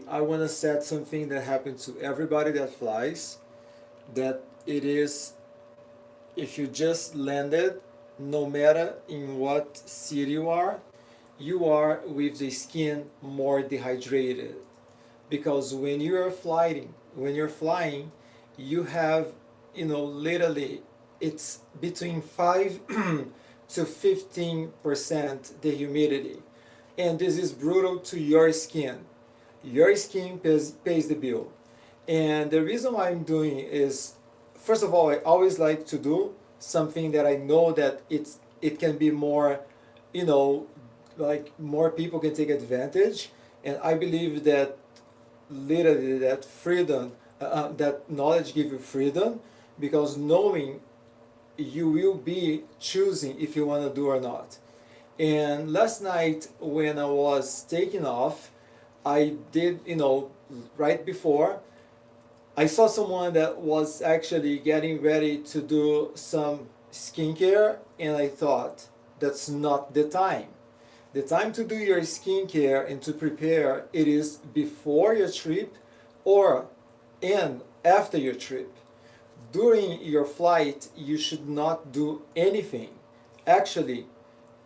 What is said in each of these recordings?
I want to set something that happens to everybody that flies, that it is, if you just landed, no matter in what city you are with the skin more dehydrated. Because when you're flying, you have, literally, it's between 5 to 15% the humidity. And this is brutal to your skin. Your skin pays the bill. And the reason why I'm doing is, first of all, I always like to do something that I know that it can be more, you know, like more people can take advantage. And I believe that literally that freedom, that knowledge gives you freedom, because knowing you will be choosing if you want to do or not. And last night when I was taking off, I did, right before, I saw someone that was actually getting ready to do some skincare, and I thought, that's not the time. The time to do your skincare and to prepare, it is before your trip or and after your trip. During your flight, you should not do anything. Actually,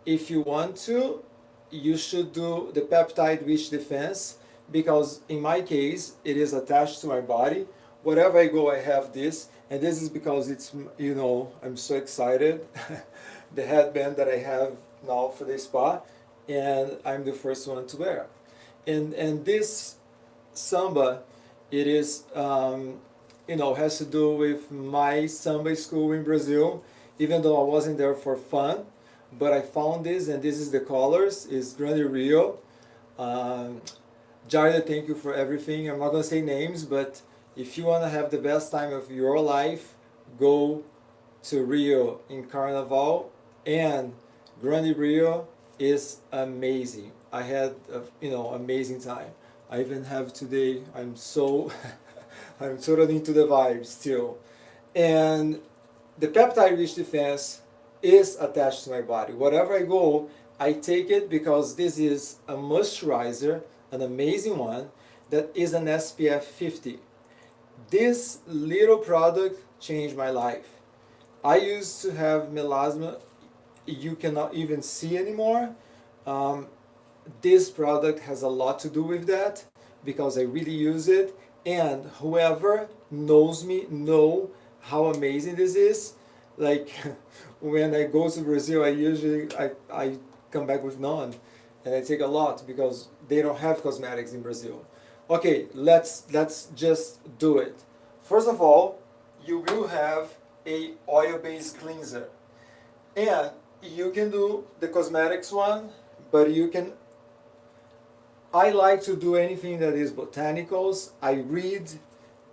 if you want to, you should do the peptide rich defense, because in my case, it is attached to my body. Wherever I go, I have this, and this is because it's, I'm so excited. The headband that I have now for the spa, and I'm the first one to wear. And this samba, it is, has to do with my samba school in Brazil, even though I wasn't there for fun. But I found this, and this is the colors. It's Grande Rio. Jared, thank you for everything. I'm not gonna say names, but if you wanna have the best time of your life, go to Rio in Carnival, and Grande Rio is amazing. I had amazing time. I even have today. I'm so I'm totally into the vibe still, and the peptide rich defense is attached to my body. Wherever I go, I take it because this is a moisturizer, an amazing one, that is an SPF 50. This little product changed my life. I used to have melasma you cannot even see anymore. Um, this product has a lot to do with that, because I really use it, and whoever knows me know how amazing this is. Like when I go to Brazil, I come back with none, and I take a lot because they don't have cosmetics in Brazil. Okay, let's just do it. First of all, you will have a oil-based cleanser, and you can do the cosmetics one, but you can. I like to do anything that is botanicals. I read.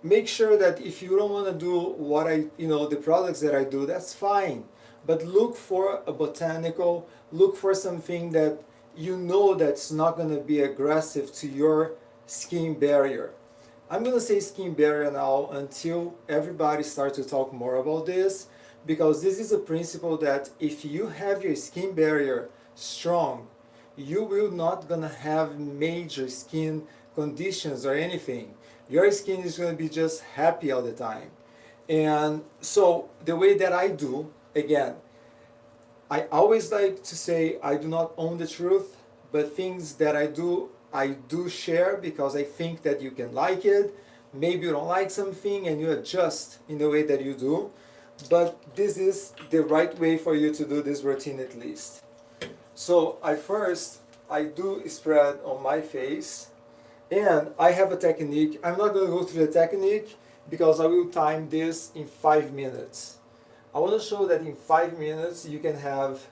Make sure that if you don't want to do what the products that I do, that's fine. But look for a botanical, look for something that that's not going to be aggressive to your skin barrier. I'm going to say skin barrier now until everybody starts to talk more about this, because this is a principle that if you have your skin barrier strong, you will not going to have major skin conditions or anything. Your skin is going to be just happy all the time. And so the way that I do, again, I always like to say I do not own the truth, but things that I do share because I think that you can like it. Maybe you don't like something and you adjust in the way that you do, but this is the right way for you to do this routine at least. So I do spread on my face. And I have a technique. I'm not going to go through the technique because I will time this in 5 minutes. I want to show that in 5 minutes you can have,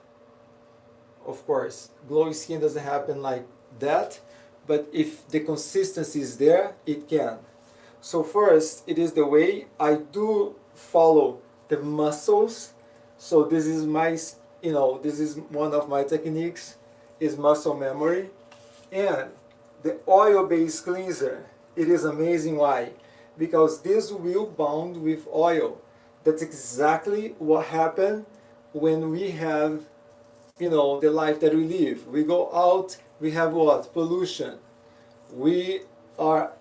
of course, glowing skin doesn't happen like that, but if the consistency is there, it can. So first, it is the way I do follow the muscles. So this is this is one of my techniques, is muscle memory. And the oil-based cleanser, it is amazing. Why? Because this will bond with oil. That's exactly what happened when we have, the life that we live. We go out, we have what? Pollution. We are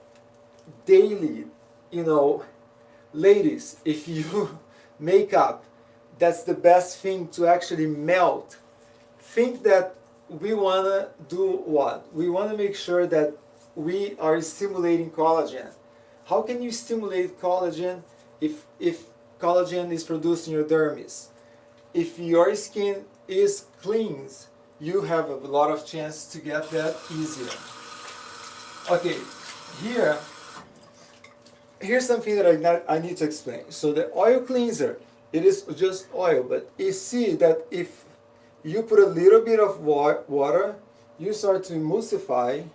daily, you know, ladies, if you makeup, that's the best thing to actually melt. Think that we want to do what? We want to make sure that we are stimulating collagen. How can you stimulate collagen if collagen is produced in your dermis? If your skin is clean, you have a lot of chance to get that easier. Okay, here here's something that I need to explain. So the oil cleanser, it is just oil, but you see that if you put a little bit of water, you start to emulsify,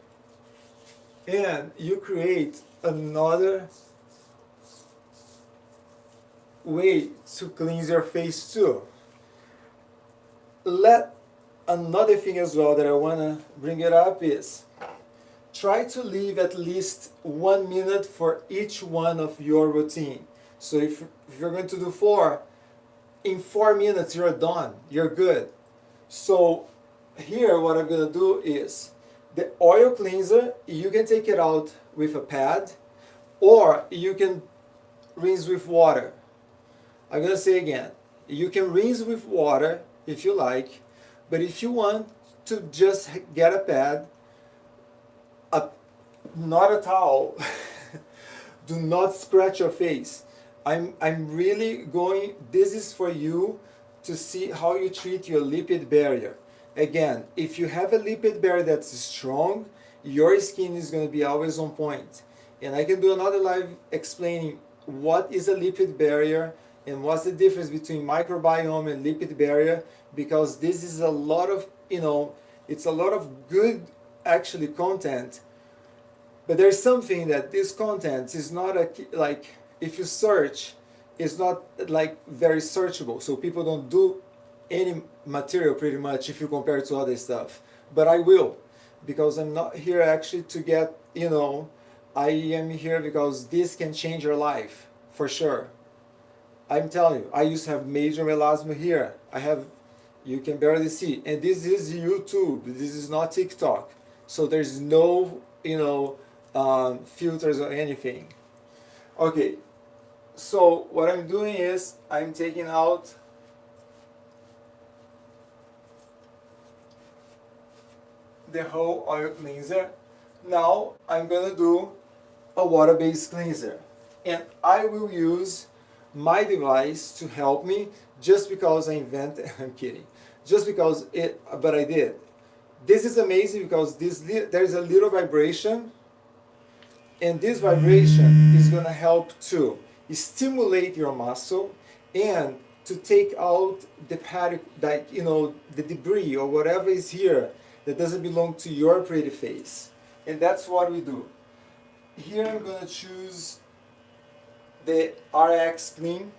and you create another way to cleanse your face too. Another thing as well that I want to bring it up is, try to leave at least 1 minute for each one of your routine. So if you're going to do 4, in 4 minutes you're done, you're good. So here what I'm going to do is, the oil cleanser, you can take it out with a pad, or you can rinse with water. I'm going to say again, you can rinse with water if you like, but if you want to just get a pad, not a towel, do not scratch your face. I'm really going, this is for you to see how you treat your lipid barrier. Again, if you have a lipid barrier that's strong, your skin is going to be always on point. And I can do another live explaining what is a lipid barrier and what's the difference between microbiome and lipid barrier, because this is a lot of, it's a lot of good actually content. But there's something that this content is not like, if you search, it's not like very searchable. So people don't do any material pretty much if you compare it to other stuff. But I will, because I'm not here actually to get, I am here because this can change your life, for sure. I'm telling you, I used to have major melasma here. You can barely see. And this is YouTube, this is not TikTok. So there's no, filters or anything. Okay, so what I'm doing is I'm taking out the whole oil cleanser. Now I'm gonna do a water-based cleanser, and I will use my device to help me, just because I invented. I'm kidding. Just because but I did. This is amazing because there's a little vibration, and this vibration is going to help to stimulate your muscle and to take out the the debris or whatever is here that doesn't belong to your pretty face. And that's what we do. Here I'm going to choose the RX Clean.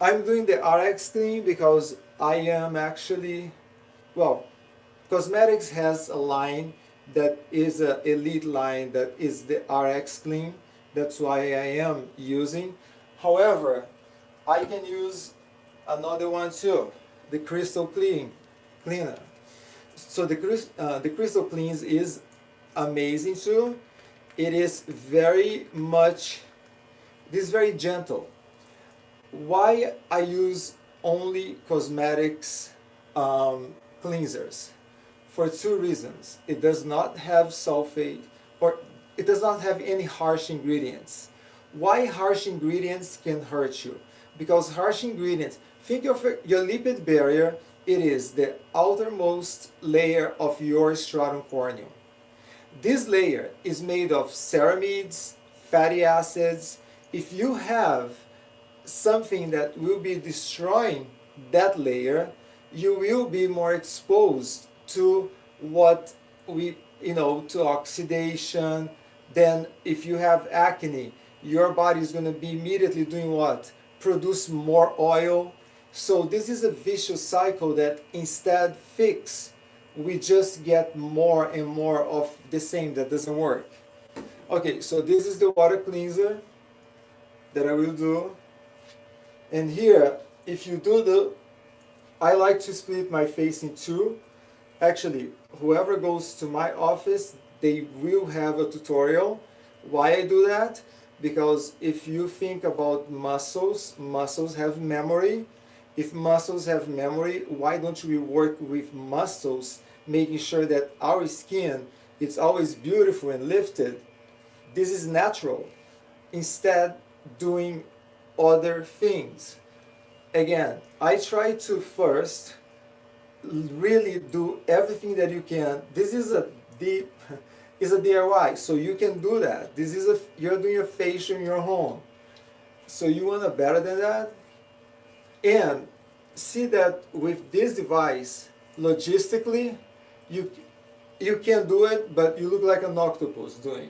I'm doing the RX Clean because I am actually, cosmetics has a line that is an elite line, that is the RX Clean. That's why I am using. However, I can use another one too, the Crystal Cleaner. So the Crystal Cleans is amazing too. It is very gentle. Why I use only cosmetics cleansers? For 2 reasons. It does not have sulfate, or it does not have any harsh ingredients. Why harsh ingredients can hurt you? Because harsh ingredients, think of your lipid barrier, it is the outermost layer of your stratum corneum. This layer is made of ceramides, fatty acids. If you have something that will be destroying that layer, you will be more exposed to to oxidation. Then if you have acne, your body is going to be immediately doing what? Produce more oil. So this is a vicious cycle that instead we just get more and more of the same that doesn't work. Okay, so this is the water cleanser that I will do. And here, if you do I like to split my face in 2. Actually, whoever goes to my office, they will have a tutorial. Why I do that? Because if you think about muscles, muscles have memory. If muscles have memory, why don't we work with muscles, making sure that our skin is always beautiful and lifted? This is natural. Instead, doing other things. Again, I try to first really do everything that you can. This is a deep is a DIY, so you can do that. This is a you're doing a facial in your home. So you want to better than that? And see that with this device, logistically, you you can do it, but you look like an octopus doing.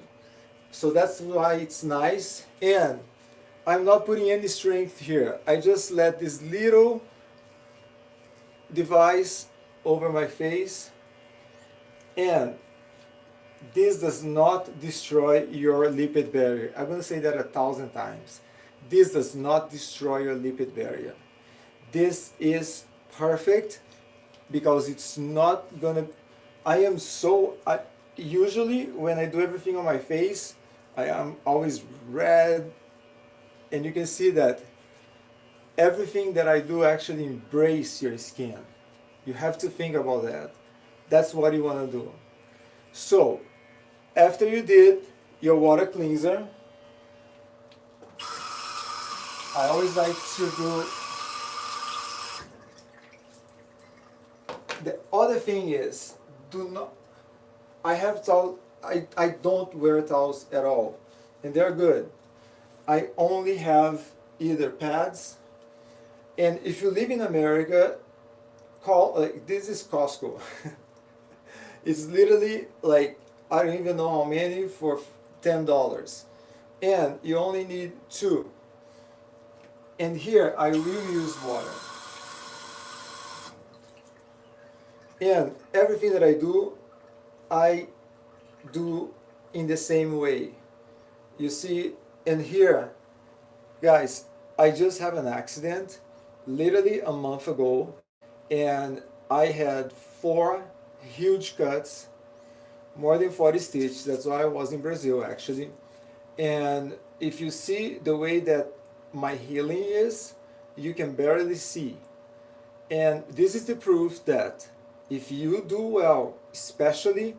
So that's why it's nice. And I'm not putting any strength here. I just let this little device over my face, and this does not destroy your lipid barrier. I'm going to say that 1,000 times. This does not destroy your lipid barrier. This is perfect because it's not gonna. Usually when I do everything on my face, I am always red, and you can see that everything that I do actually embrace your skin. You have to think about that. That's what you want to do. So, after you did your water cleanser, I always like to do. The other thing is, do not. I have towel. I don't wear towels at all, and they're good. I only have either pads, and if you live in America, this is Costco. It's literally like, I don't even know how many, for $10, and you only need 2. And here I will use water. And everything that I do in the same way. You see, and here, guys, I just had an accident literally a month ago, and I had 4 huge cuts, more than 40 stitches. That's why I was in Brazil actually. And if you see the way that my healing is, you can barely see. And this is the proof that if you do well, especially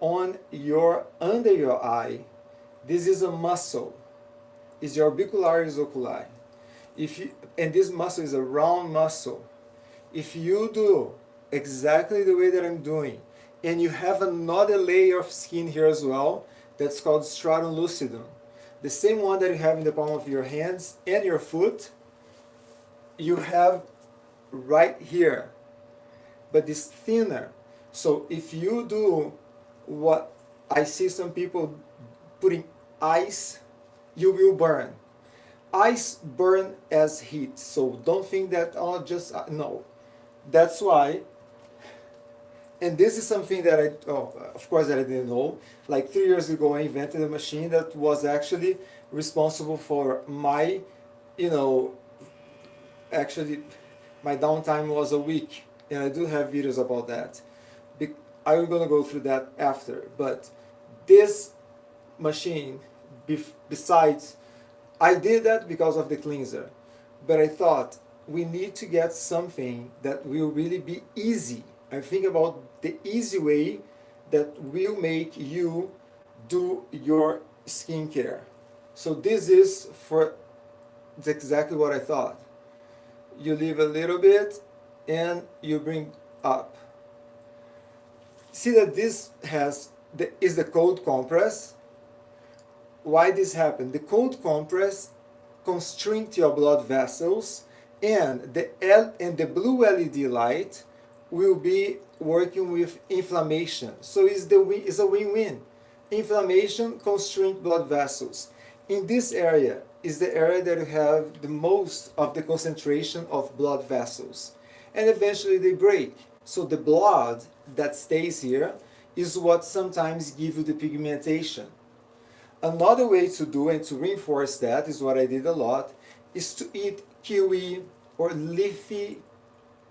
on under your eye, this is a muscle. It's your orbicularis oculi. And this muscle is a round muscle. If you do exactly the way that I'm doing, and you have another layer of skin here as well, that's called stratum lucidum, the same one that you have in the palm of your hands and your foot, you have right here, but it's thinner. So if you do what I see some people putting ice, you will burn. Ice burn as heat, so don't think that, oh, just no. That's why. And this is something that of course, that I didn't know. Like 3 years ago, I invented a machine that was actually responsible for my, actually, my downtime was a week, and I do have videos about that. I'm gonna go through that after. But this machine, besides, I did that because of the cleanser, but I thought we need to get something that will really be easy. I think about the easy way that will make you do your skincare. So this is it's exactly what I thought. You leave a little bit and you bring up. See that this is the cold compress. Why this happened? The cold compress constricts your blood vessels, and the blue LED light will be working with inflammation. So it's a win-win. Inflammation constricts blood vessels. In this area is the area that you have the most of the concentration of blood vessels, and eventually they break. So the blood that stays here is what sometimes gives you the pigmentation. Another way to do and to reinforce that is what I did a lot, is to eat kiwi or leafy,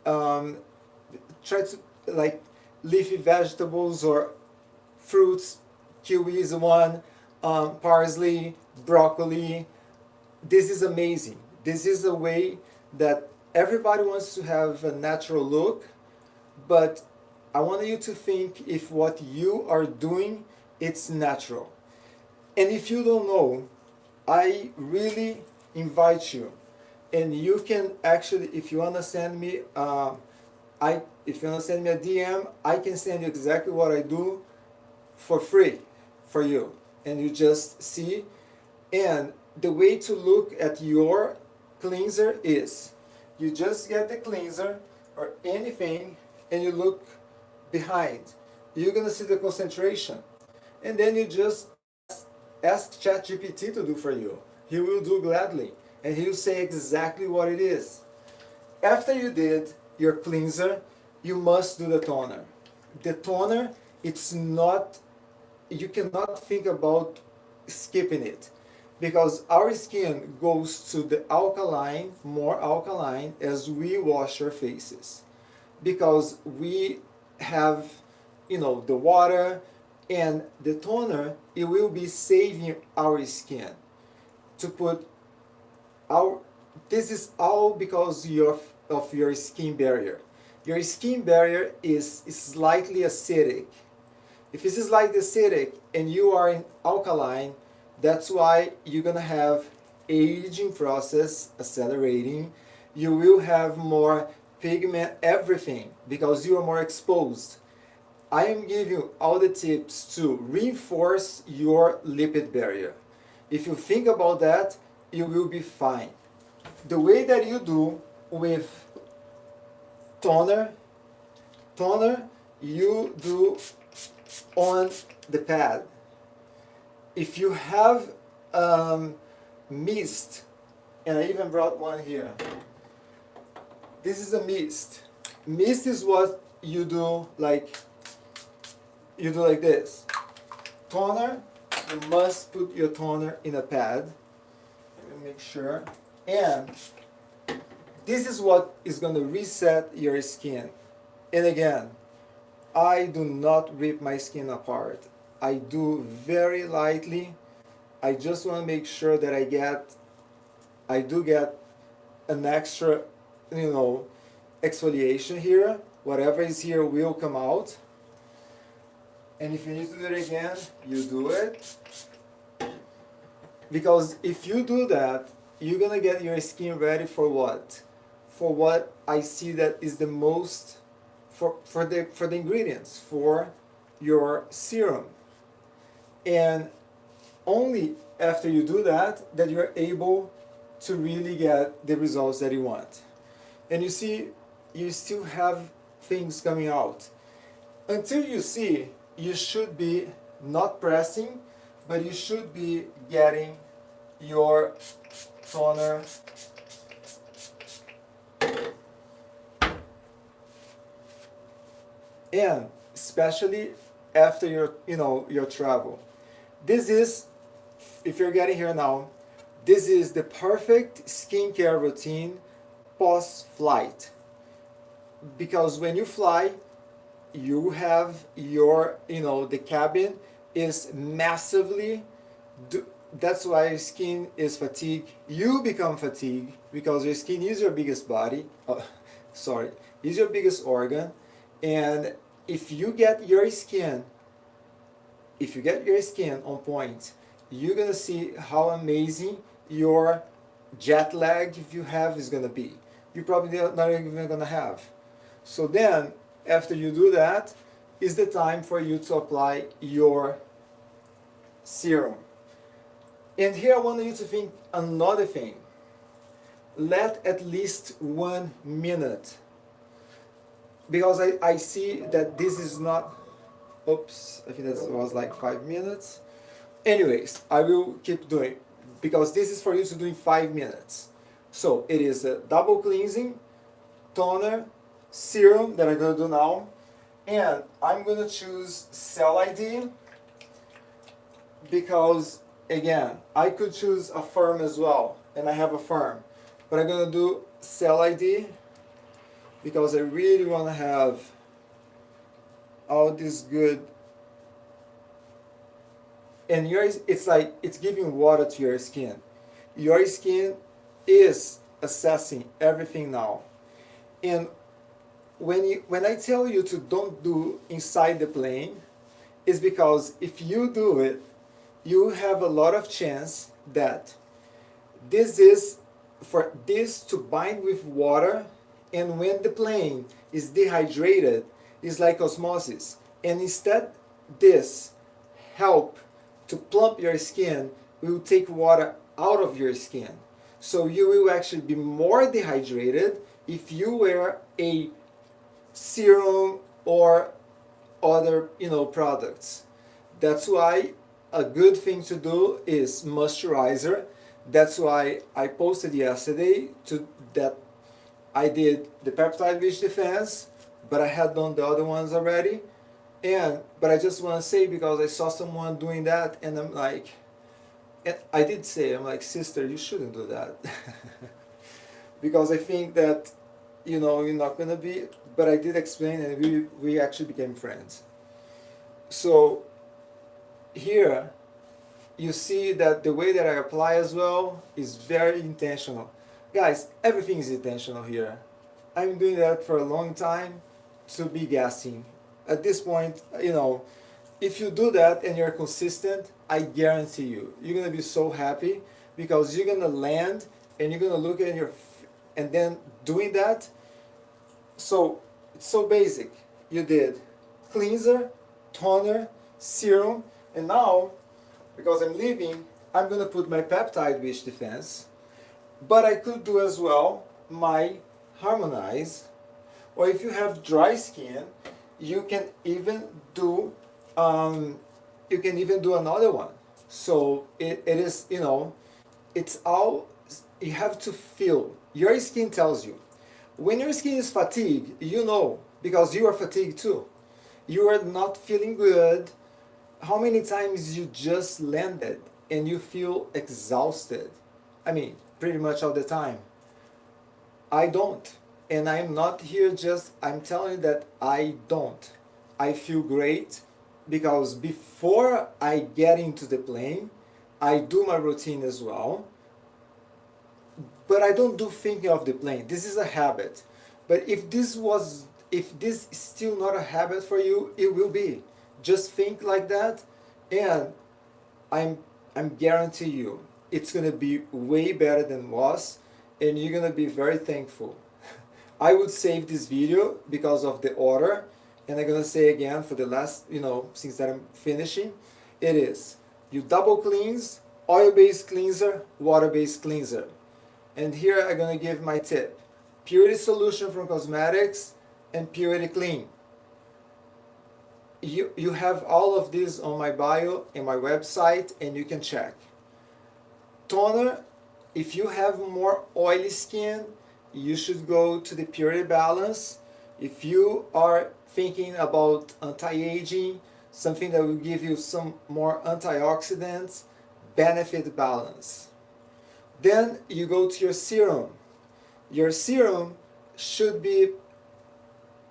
try to like leafy vegetables or fruits, kiwi is one, parsley, broccoli. This is amazing. This is a way that everybody wants to have a natural look, but I want you to think if what you are doing, it's natural. And if you don't know, I really invite you, and you can actually, if you want to send me, if you want to send me a DM, I can send you exactly what I do for free for you, and you just see. And the way to look at your cleanser is, you just get the cleanser or anything, and you look behind. You're gonna see the concentration, and then you just ask ChatGPT to do for you. He will do gladly, and he'll say exactly what it is. After you did your cleanser, you must do the toner. The toner, it's not, you cannot think about skipping it, because our skin goes to the alkaline, more alkaline, as we wash our faces, because we have, you know, the water, and the toner, it will be saving our skin to put our, this is all because of your skin barrier. Your skin barrier is slightly acidic. If it's slightly acidic and you are in alkaline, that's why you're gonna have aging process accelerating. You will have more pigment, everything, because you are more exposed. I am giving you all the tips to reinforce your lipid barrier. If you think about that, you will be fine. The way that you do with toner, you do on the pad. If you have mist, and I even brought one here. This is a mist. Mist is what you do like this. Toner, you must put your toner in a pad. Let me make sure. And this is what is going to reset your skin. And again, I do not rip my skin apart. I do very lightly. I just want to make sure that I do get an extra, you know, exfoliation here. Whatever is here will come out. And if you need to do it again, you do it. Because if you do that, you're gonna get your skin ready for what? For what I see that is the most, for the ingredients, for your serum. And only after you do that you're able to really get the results that you want. And you see, you still have things coming out. Until you see, you should be not pressing, but you should be getting your toner and especially after your travel. This is, if you're getting here now, this is the perfect skincare routine post-flight. Because when you fly, you have your, the cabin is massively, that's why your skin is fatigued. You become fatigued because your skin is your biggest body, is your biggest organ. And if you get your skin on point, you're gonna see how amazing your jet lag, if you have, is gonna be. You're probably not even gonna have. So then, after you do that, is the time for you to apply your serum. And here I want you to think another thing. Let at least 1 minute. Because I see that this is not, oops, I think that was like 5 minutes. Anyways, I will keep doing, because this is for you to do in 5 minutes. So it is a double cleansing, toner, serum that I'm going to do now. And I'm going to choose Cell ID, because again, I could choose a firm as well, and I have a firm. But I'm going to do Cell ID because I really want to have all this good and it's like it's giving water to your skin. Your skin is assessing everything now. And when I tell you to don't do inside the plane, is because if you do it, you have a lot of chance that this is for this to bind with water, and when the plane is dehydrated, it's like osmosis. And instead this help to plump your skin, will take water out of your skin. So you will actually be more dehydrated if you wear a serum or other products. That's why a good thing to do is moisturizer. That's why I posted yesterday that I did the peptide rich defense, but I had done the other ones already. But I just want to say, because I saw someone doing that, and I'm like, and I did say, I'm like, sister, you shouldn't do that. Because I think that you're not gonna be, but I did explain, and we actually became friends. So here you see that the way that I apply as well is very intentional. Guys, everything is intentional here. I'm doing that for a long time to be guessing. At this point, if you do that and you're consistent, I guarantee you're gonna be so happy, because you're gonna land and you're gonna look at and then doing that. So it's so basic. You did cleanser, toner, serum, and now, because I'm leaving, I'm gonna put my peptide rich defense. But I could do as well my harmonize, or if you have dry skin, you can even do another one. So it is, it's all, you have to feel. Your skin tells you. When your skin is fatigued, because you are fatigued too. You are not feeling good. How many times you just landed and you feel exhausted? I mean, pretty much all the time. I don't. And I'm not here I'm telling you that I don't. I feel great, because before I get into the plane, I do my routine as well. But I don't do thinking of the plane. This is a habit. But if this is still not a habit for you, it will be. Just think like that, and I'm guarantee you it's gonna be way better than was, and you're gonna be very thankful. I would save this video because of the order, and I'm gonna say again for the last, since that I'm finishing, it is you double cleanse, oil-based cleanser, water-based cleanser. And here I'm gonna give my tip: Purity Solution from Cosmetics and Purity Clean. You have all of this on my bio and my website, and you can check. Toner, if you have more oily skin, you should go to the Purity Balance. If you are thinking about anti-aging, something that will give you some more antioxidants, Benefit Balance. Then you go to your serum. Your serum should be,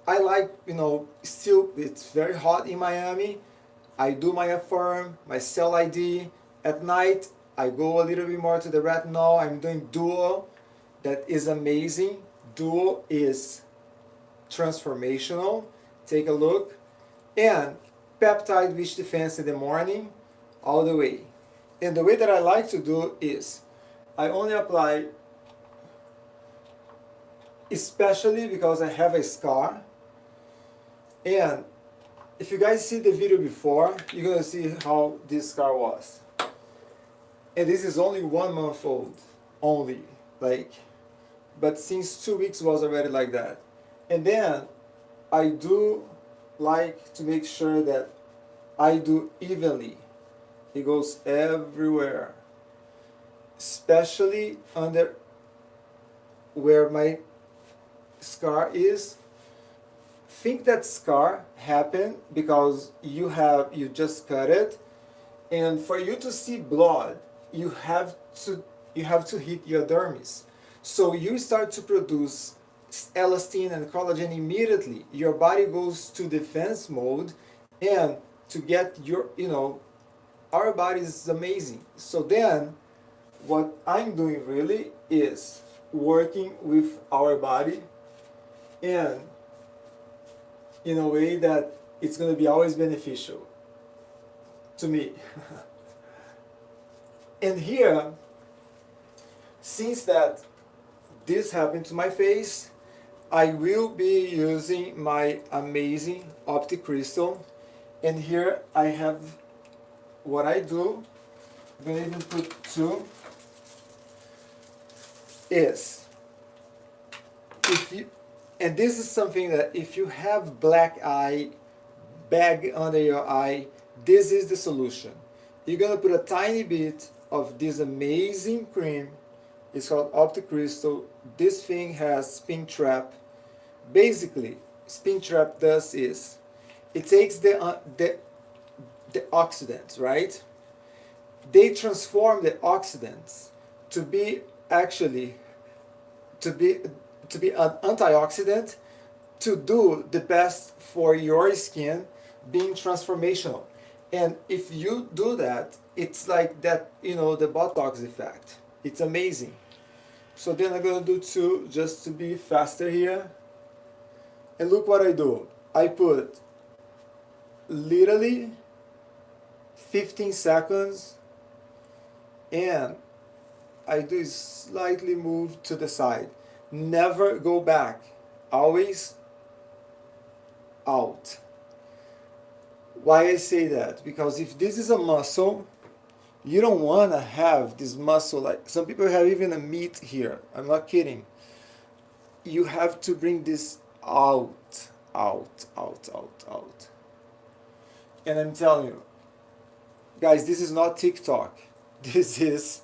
I like, still it's very hot in Miami. I do my Affirm, my Cell ID. At night, I go a little bit more to the retinol. I'm doing Duo. That is amazing. Duo is transformational. Take a look. And peptide rich defense in the morning, all the way. And the way that I like to do is, I only apply, especially because I have a scar. And if you guys see the video before, you're gonna see how this scar was. And this is only 1 month old, only, but since 2 weeks was already like that. And then I do like to make sure that I do evenly. It goes everywhere, especially under where my scar is. Think that scar happened because you just cut it, and for you to see blood, you have to hit your dermis. So you start to produce elastin and collagen immediately. Your body goes to defense mode, and to get your our body is amazing. So then what I'm doing really is working with our body, and in a way that it's going to be always beneficial to me. And here, since that this happened to my face, I will be using my amazing Optic Crystal. And here I have what I do. I'm going to even put two. Is if you, and this is something that if you have black eye, bag under your eye, this is the solution. You're going to put a tiny bit of this amazing cream. It's called Optic Crystal. This thing has spin trap. Basically, spin trap does is it takes the oxidants, right? They transform the oxidants to be actually to be an antioxidant, to do the best for your skin, being transformational. And if you do that, it's like that, you know, the Botox effect. It's amazing. So then I'm gonna do two just to be faster here. And look what I do. I put literally 15 seconds, and I do slightly move to the side. Never go back. Always out. Why I say that? Because if this is a muscle, you don't want to have this muscle, like some people have even a meat here. I'm not kidding. You have to bring this out, out, out, out, out. And I'm telling you, guys, this is not TikTok. This is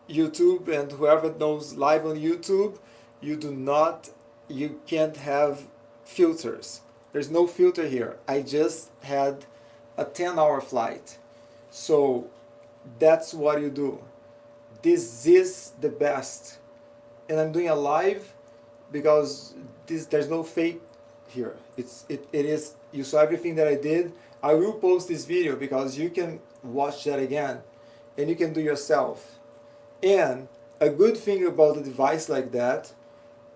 YouTube, and whoever knows live on YouTube, you can't have filters. There's no filter here. I just had a 10-hour flight. So that's what you do. This is the best. And I'm doing a live because there's no fake here. It is, you saw everything that I did. I will post this video because you can watch that again and you can do yourself. And a good thing about a device like that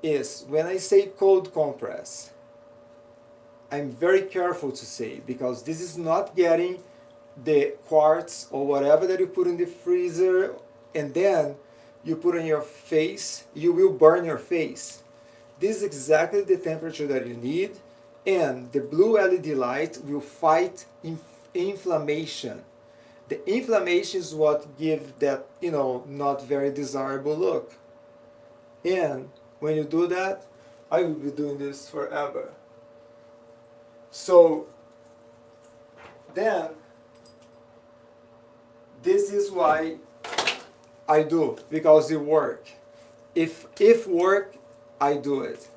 is when I say cold compress, I'm very careful to say, because this is not getting the quartz or whatever that you put in the freezer and then you put on your face. You will burn your face. This is exactly the temperature that you need, and the blue LED light will fight inflammation. The inflammation is what gives that, you know, not very desirable look. And when you do that, I will be doing this forever. So then, this is why I do, because it work. If work, I do it.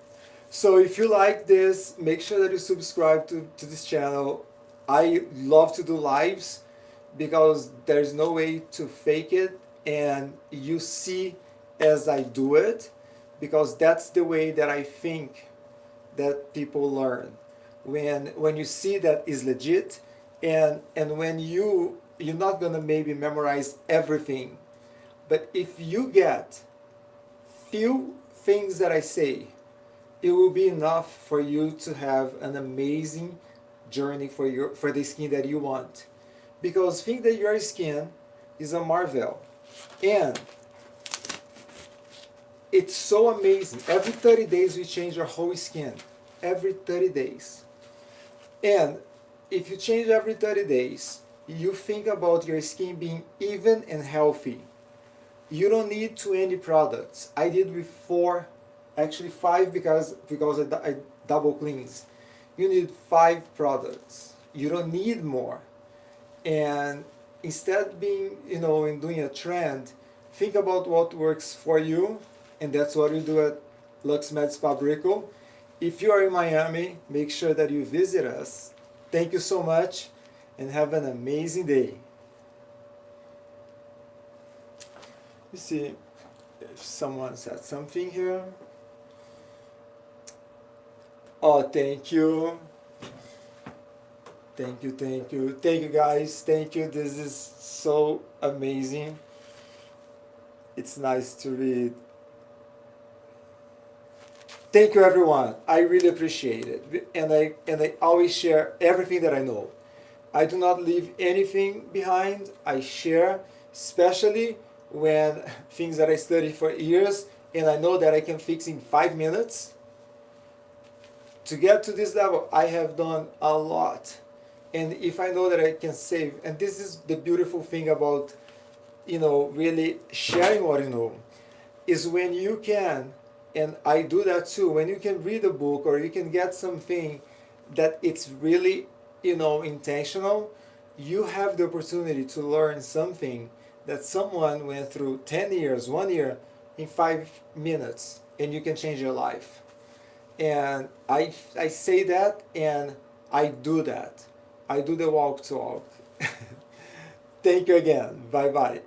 So if you like this, make sure that you subscribe to this channel. I love to do lives because there's no way to fake it, and you see as I do it, because that's the way that I think that people learn. When you see that is legit, and when you're not gonna maybe memorize everything, but if you get few things that I say, it will be enough for you to have an amazing journey for the skin that you want. Because think that your skin is a marvel, and it's so amazing. Every 30 days we change our whole skin. Every 30 days. And if you change every 30 days, you think about your skin being even and healthy. You don't need too many products. I did with 4, actually 5, because I double cleanse. You need 5 products. You don't need more. And instead being, you know, and doing a trend, think about what works for you, and that's what we do at Lux MedSpa Brickell. If you are in Miami, make sure that you visit us. Thank you so much, and have an amazing day. Let me see if someone said something here. Oh, thank you. Thank you, thank you, thank you, guys. Thank you. This is so amazing. It's nice to read. Thank you, everyone. I really appreciate it, and I always share everything that I know. I do not leave anything behind. I share, especially when things that I studied for years and I know that I can fix in 5 minutes. To get to this level, I have done a lot. And if I know that I can save, and this is the beautiful thing about, really sharing what you know, is when you can, and I do that too, when you can read a book or you can get something that it's really, intentional, you have the opportunity to learn something that someone went through 10 years, 1 year, in 5 minutes, and you can change your life. And I say that and I do that. I do the walk to walk. Thank you again. Bye bye.